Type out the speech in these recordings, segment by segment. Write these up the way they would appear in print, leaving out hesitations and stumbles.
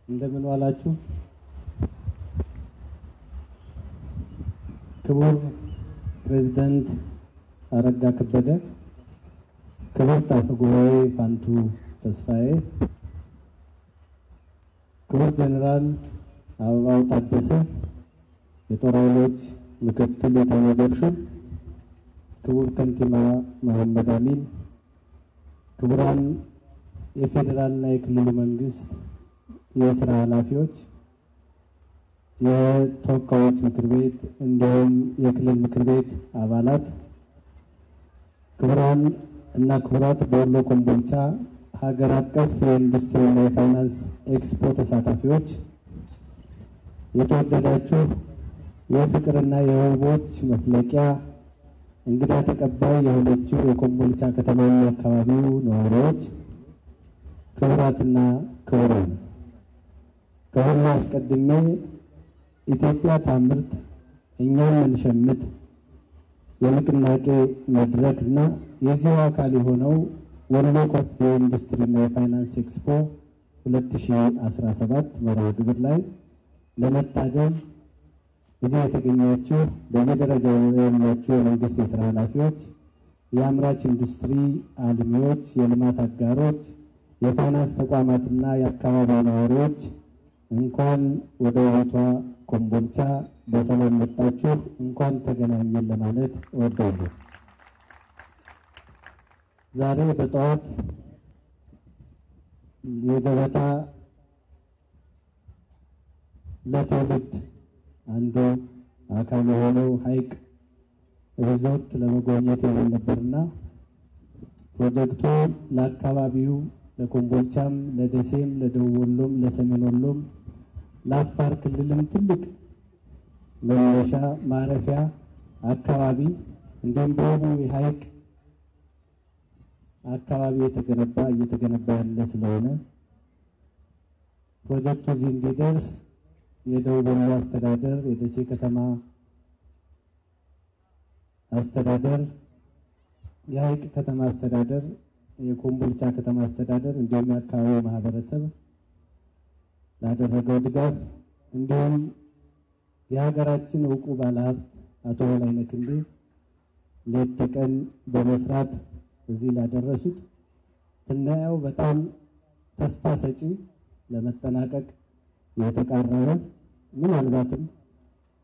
እንደምን ዋላችሁ። ክቡር ፕሬዝዳንት አረጋ ከበደ፣ ክቡር አፈ ጉባኤ ፋንቱ ተስፋዬ፣ ክቡር ጀነራል አበባው ታደሰ የጦር ኃይሎች ምክትል ኤታማዦር ሹም፣ ክቡር ከንቲባ መሐመድ አሚን፣ ክቡራን የፌዴራልና የክልሉ መንግስት የስራ ኃላፊዎች፣ የተወካዮች ምክር ቤት እንዲሁም የክልል ምክር ቤት አባላት፣ ክቡራን እና ክቡራት በወሎ ኮምቦልቻ ሀገር አቀፍ የኢንዱስትሪና የፋይናንስ ኤክስፖ ተሳታፊዎች፣ የተወደዳችሁ የፍቅርና የውቦች መፍለቂያ እንግዳ ተቀባይ የሆነችው የኮምቦልቻ ከተማና አካባቢው ነዋሪዎች፣ ክቡራትና ክቡራን፣ ከሁሉ አስቀድሜ ኢትዮጵያ ታምርት እኛም እንሸምት የንቅናቄ መድረክና የዚሁ አካል የሆነው ወሎ ኮፍ የኢንዱስትሪና የፋይናንስ ኤክስፖ 2017 መርሃ ግብር ላይ ለመታደም እዚህ የተገኛችሁ በየደረጃው ያላችሁ የመንግስት የስራ ኃላፊዎች፣ የአምራች ኢንዱስትሪ አልሚዎች፣ የልማት አጋሮች፣ የፋይናንስ ተቋማትና የአካባቢው ነዋሪዎች እንኳን ወደ ውቢቷ ኮምቦልቻ በሰላም መጣችሁ፣ እንኳን ተገናኘን ለማለት እወዳለሁ። ዛሬ በጠዋት የገበታ ለትውልድ አንዱ አካል የሆነው ሐይቅ ሪዞርት ለመጎብኘት የሆነ ነበርና ፕሮጀክቱ ለአካባቢው ለኮምቦልቻም፣ ለደሴም፣ ለደቡብ ወሎም፣ ለሰሜን ወሎም፣ ለአፋር ክልልም ትልቅ መነሻ ማረፊያ አካባቢ እንዲሁም በውቡ የሐይቅ አካባቢ እየተገነባ ያለ ስለሆነ ፕሮጀክቱ እዚህ እንዲደርስ የደቡብ ወሎ አስተዳደር፣ የደሴ ከተማ አስተዳደር፣ የሐይቅ ከተማ አስተዳደር፣ የኮምቦልቻ ከተማ አስተዳደር እንዲሁም የአካባቢው ማህበረሰብ ላደረገው ድጋፍ እንዲሁም የሀገራችን ዕውቁ ባለሀብት አቶ በላይነህ ክንዴ ሌት ተቀን በመስራት እዚህ ላደረሱት ስናየው በጣም ተስፋ ሰጪ ለመጠናቀቅ የተቃረበ ምናልባትም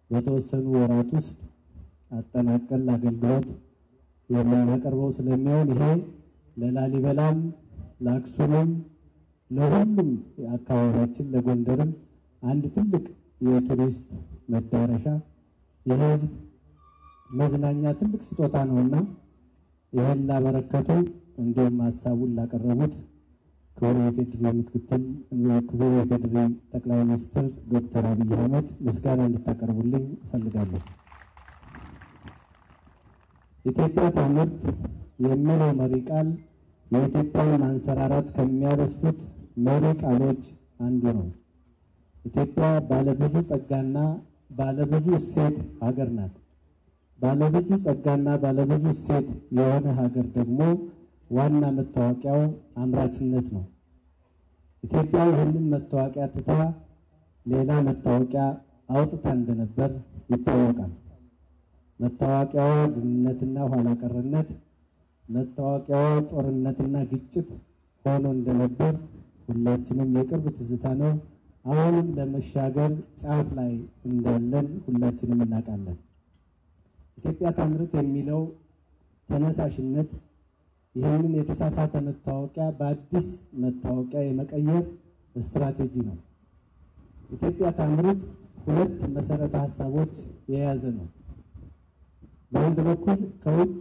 በተወሰኑ ወራት ውስጥ አጠናቀል አገልግሎት የምናቀርበው ስለሚሆን ይሄ ለላሊበላም፣ ለአክሱምም፣ ለሁሉም አካባቢያችን ለጎንደርም አንድ ትልቅ የቱሪስት መዳረሻ የህዝብ መዝናኛ ትልቅ ስጦታ ነውና ይህን ላበረከቱ እንዲሁም ሀሳቡን ላቀረቡት ክቡር የፌዴሪ ጠቅላይ ሚኒስትር ዶክተር አብይ አህመድ ምስጋና እንድታቀርቡልኝ እፈልጋለሁ። ኢትዮጵያ ታምርት የሚለው መሪ ቃል የኢትዮጵያን ማንሰራራት ከሚያበስሩት መሪ ቃሎች አንዱ ነው። ኢትዮጵያ ባለብዙ ጸጋና ባለብዙ እሴት ሀገር ናት። ባለብዙ ጸጋና ባለብዙ እሴት የሆነ ሀገር ደግሞ ዋና መታወቂያው አምራችነት ነው። ኢትዮጵያ ይህንን መታወቂያ ትታ ሌላ መታወቂያ አውጥታ እንደነበር ይታወቃል። መታወቂያዋ ድህነትና ኋላ ቀርነት፣ መታወቂያዋ ጦርነትና ግጭት ሆኖ እንደነበር ሁላችንም የቅርብ ትዝታ ነው። አሁንም ለመሻገር ጫፍ ላይ እንዳለን ሁላችንም እናውቃለን። ኢትዮጵያ ታምርት የሚለው ተነሳሽነት ይህንን የተሳሳተ መታወቂያ በአዲስ መታወቂያ የመቀየር ስትራቴጂ ነው። ኢትዮጵያ ታምርት ሁለት መሰረተ ሀሳቦች የያዘ ነው። በአንድ በኩል ከውጭ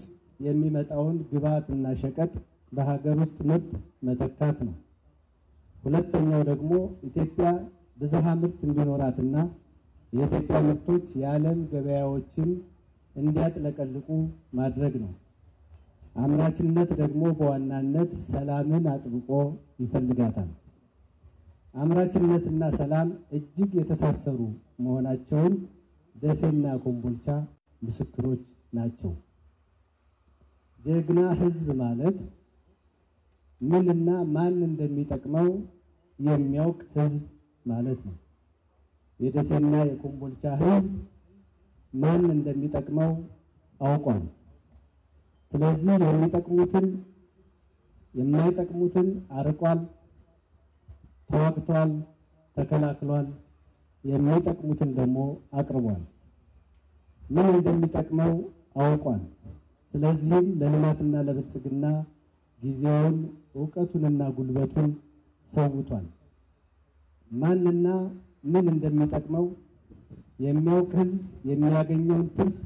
የሚመጣውን ግብዓትና ሸቀጥ በሀገር ውስጥ ምርት መተካት ነው። ሁለተኛው ደግሞ ኢትዮጵያ ብዝሃ ምርት እንዲኖራትና የኢትዮጵያ ምርቶች የዓለም ገበያዎችን እንዲያጥለቀልቁ ማድረግ ነው። አምራችነት ደግሞ በዋናነት ሰላምን አጥብቆ ይፈልጋታል። አምራችነትና ሰላም እጅግ የተሳሰሩ መሆናቸውን ደሴና ኮምቦልቻ ምስክሮች ናቸው። ጀግና ሕዝብ ማለት ምንና ማን እንደሚጠቅመው የሚያውቅ ህዝብ ማለት ነው። የደሴና የኮምቦልቻ ህዝብ ማን እንደሚጠቅመው አውቋል። ስለዚህ የሚጠቅሙትን የማይጠቅሙትን አርቋል፣ ተዋግቷል፣ ተከላክሏል። የሚጠቅሙትን ደግሞ አቅርቧል። ምን እንደሚጠቅመው አውቋል። ስለዚህም ለልማትና ለብልጽግና ጊዜውን ዕውቀቱንና ጉልበቱን ሰውቷል። ማንና ምን እንደሚጠቅመው የሚያውቅ ህዝብ የሚያገኘውን ትርፍ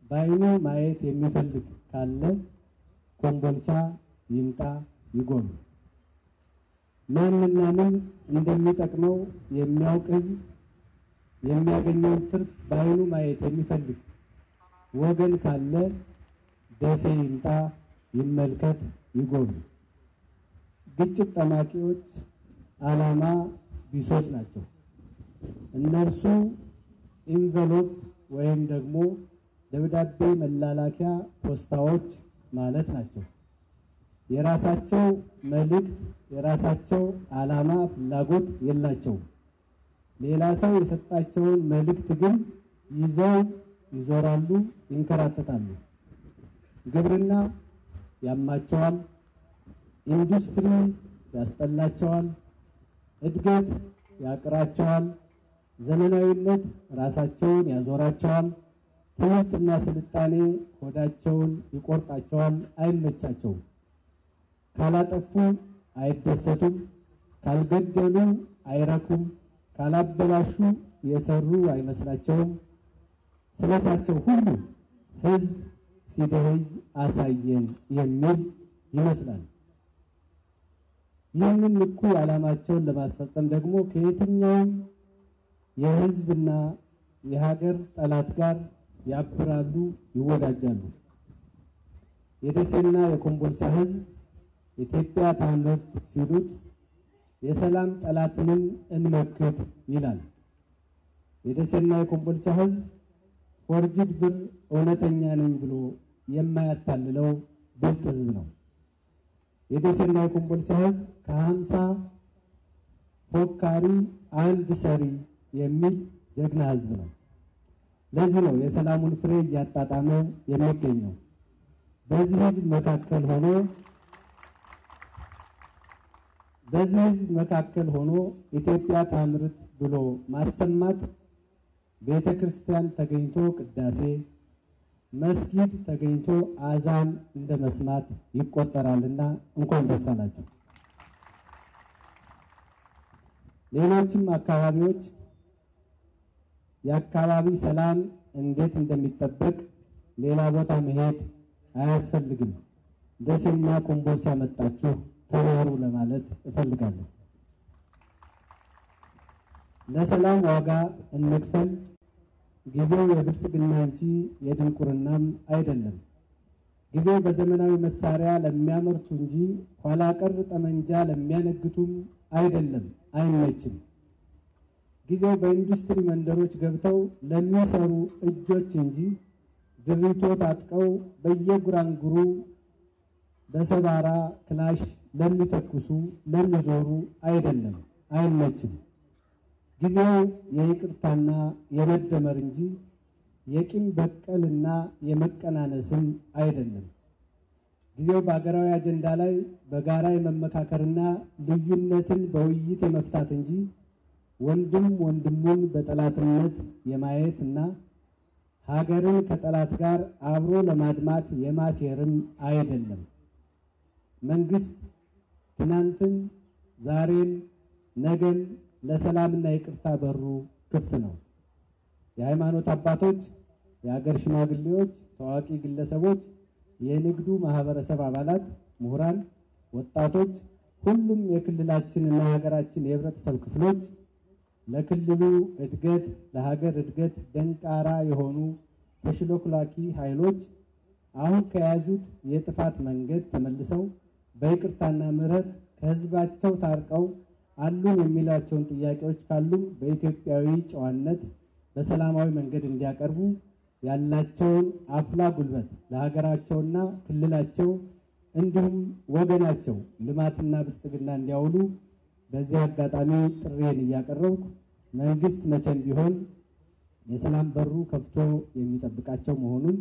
በዓይኑ ማየት የሚፈልግ ካለ ኮምቦልቻ ይምጣ ይጎብኝ። ማንና ምን እንደሚጠቅመው የሚያውቅ ህዝብ የሚያገኘውን ትርፍ በዓይኑ ማየት የሚፈልግ ወገን ካለ ደሴ ይምጣ፣ ይመልከት፣ ይጎብኝ። ግጭት ጠማቂዎች ዓላማ ቢሶች ናቸው። እነርሱ ኢንቨሎፕ ወይም ደግሞ ደብዳቤ መላላኪያ ፖስታዎች ማለት ናቸው። የራሳቸው መልእክት፣ የራሳቸው ዓላማ፣ ፍላጎት የላቸውም። ሌላ ሰው የሰጣቸውን መልእክት ግን ይዘው ይዞራሉ፣ ይንከራተታሉ። ግብርና ያማቸዋል፣ ኢንዱስትሪ ያስጠላቸዋል፣ እድገት ያቅራቸዋል፣ ዘመናዊነት ራሳቸውን ያዞራቸዋል፣ ትምህርትና ስልጣኔ ሆዳቸውን ይቆርጣቸዋል፣ አይመቻቸውም። ካላጠፉ አይደሰቱም፣ ካልገደሉ አይረኩም፣ ካላበላሹ የሰሩ አይመስላቸውም። ስለታቸው ሁሉ ህዝብ ሲደህይ አሳየን የሚል ይመስላል። ይህንን እኩይ ዓላማቸውን ለማስፈጸም ደግሞ ከየትኛውም የህዝብና የሀገር ጠላት ጋር ያብራሉ፣ ይወዳጃሉ። የደሴና የኮምቦልቻ ህዝብ ኢትዮጵያ ታምርት ሲሉት የሰላም ጠላትንም እንመክት ይላል። የደሴና የኮምቦልቻ ህዝብ ፎርጅድ ብር እውነተኛ ነኝ ብሎ የማያታልለው ብልጥ ህዝብ ነው። የደሴና የኮምቦልቻ ህዝብ ከ50 ፎካሪ አንድ ሰሪ የሚል ጀግና ህዝብ ነው። ለዚህ ነው የሰላሙን ፍሬ እያጣጣመ የሚገኘው። በዚህ ህዝብ መካከል ሆኖ ኢትዮጵያ ታምርት ብሎ ማሰማት ቤተ ክርስቲያን ተገኝቶ ቅዳሴ፣ መስጊድ ተገኝቶ አዛን እንደ መስማት ይቆጠራልና እንኳን ደስ አላችሁ። ሌሎችም አካባቢዎች የአካባቢ ሰላም እንዴት እንደሚጠበቅ ሌላ ቦታ መሄድ አያስፈልግም። ደሴና ኮምቦልቻ መጣችሁ ተወሩ ለማለት እፈልጋለሁ። ለሰላም ዋጋ እንክፈል። ጊዜው የብልጽግና እንጂ የድንቁርናም አይደለም። ጊዜው በዘመናዊ መሳሪያ ለሚያመርቱ እንጂ ኋላ ቀር ጠመንጃ ለሚያነግቱም አይደለም፣ አይመችም። ጊዜው በኢንዱስትሪ መንደሮች ገብተው ለሚሰሩ እጆች እንጂ ድሪቶ ታጥቀው በየጉራንጉሩ በሰባራ ክላሽ ለሚተኩሱ ለሚዞሩ አይደለም፣ አይመችም። ጊዜው የይቅርታና የመደመር እንጂ የቂም በቀልና የመቀናነስም አይደለም። ጊዜው በሀገራዊ አጀንዳ ላይ በጋራ የመመካከርና ልዩነትን በውይይት የመፍታት እንጂ ወንድም ወንድሙን በጠላትነት የማየትና ሀገርን ከጠላት ጋር አብሮ ለማድማት የማሴርም አይደለም። መንግስት ትናንትን፣ ዛሬን፣ ነገን ለሰላምና ይቅርታ በሩ ክፍት ነው። የሃይማኖት አባቶች፣ የሀገር ሽማግሌዎች፣ ታዋቂ ግለሰቦች፣ የንግዱ ማህበረሰብ አባላት፣ ምሁራን፣ ወጣቶች፣ ሁሉም የክልላችንና የሀገራችን የህብረተሰብ ክፍሎች ለክልሉ እድገት፣ ለሀገር እድገት ደንቃራ የሆኑ ተሽሎክላኪ ኃይሎች አሁን ከያዙት የጥፋት መንገድ ተመልሰው በይቅርታና ምህረት ከህዝባቸው ታርቀው አሉን የሚሏቸውን ጥያቄዎች ካሉም በኢትዮጵያዊ ጨዋነት በሰላማዊ መንገድ እንዲያቀርቡ ያላቸውን አፍላ ጉልበት ለሀገራቸውና ክልላቸው እንዲሁም ወገናቸው ልማትና ብልጽግና እንዲያውሉ በዚህ አጋጣሚ ጥሬን እያቀረብኩ መንግስት መቼም ቢሆን የሰላም በሩ ከፍቶ የሚጠብቃቸው መሆኑን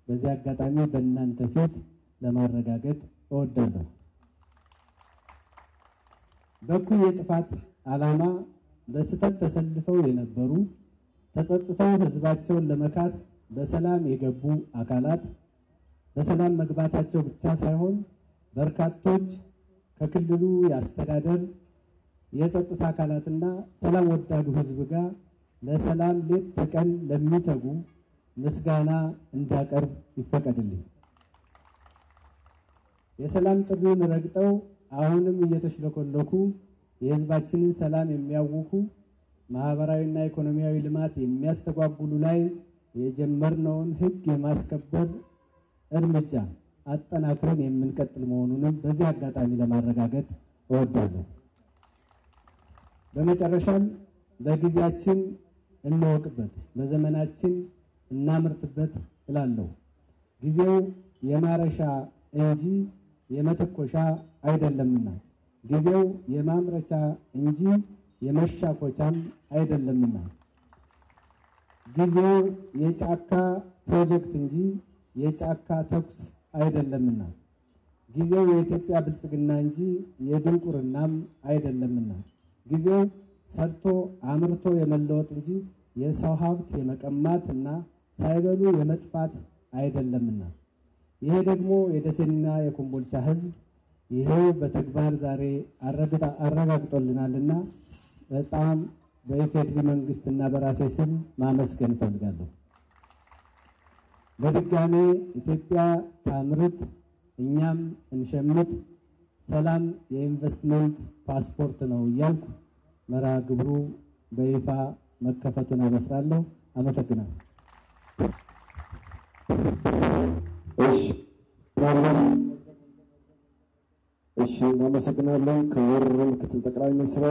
በዚህ አጋጣሚ በእናንተ ፊት ለማረጋገጥ እወዳለሁ። በኩል የጥፋት ዓላማ በስተት ተሰልፈው የነበሩ ተጸጽተው ህዝባቸውን ለመካስ በሰላም የገቡ አካላት በሰላም መግባታቸው ብቻ ሳይሆን በርካቶች ከክልሉ የአስተዳደር የጸጥታ አካላትና ሰላም ወዳዱ ህዝብ ጋር ለሰላም ሌት ተቀን ለሚተጉ ምስጋና እንዳቀርብ ይፈቀድልኝ። የሰላም ጥሪውን ረግጠው አሁንም እየተሽለኮለኩ የህዝባችንን ሰላም የሚያውኩ ማህበራዊና ኢኮኖሚያዊ ልማት የሚያስተጓጉሉ ላይ የጀመርነውን ህግ የማስከበር እርምጃ አጠናክረን የምንቀጥል መሆኑንም በዚህ አጋጣሚ ለማረጋገጥ እወዳለሁ። በመጨረሻም በጊዜያችን እንወቅበት፣ በዘመናችን እናምርትበት እላለሁ። ጊዜው የማረሻ እንጂ የመተኮሻ አይደለምና፣ ጊዜው የማምረቻ እንጂ የመሻኮቻም አይደለምና፣ ጊዜው የጫካ ፕሮጀክት እንጂ የጫካ ተኩስ አይደለምና፣ ጊዜው የኢትዮጵያ ብልጽግና እንጂ የድንቁርናም አይደለምና፣ ጊዜው ሰርቶ አምርቶ የመለወጥ እንጂ የሰው ሀብት የመቀማት እና ሳይበሉ የመጥፋት አይደለምና፣ ይሄ ደግሞ የደሴና የኮምቦልቻ ህዝብ ይሄው በተግባር ዛሬ አረጋግጦልናልና በጣም በኢፌዴሪ መንግስትና በራሴ ስም ማመስገን እፈልጋለሁ። በድጋሜ ኢትዮጵያ ታምርት፣ እኛም እንሸምት፣ ሰላም የኢንቨስትመንት ፓስፖርት ነው እያልኩ መርሃ ግብሩ በይፋ መከፈቱን አበስራለሁ። አመሰግናለሁ። እሺ፣ እናመሰግናለን። ክቡር ምክትል ጠቅላይ ሚኒስትር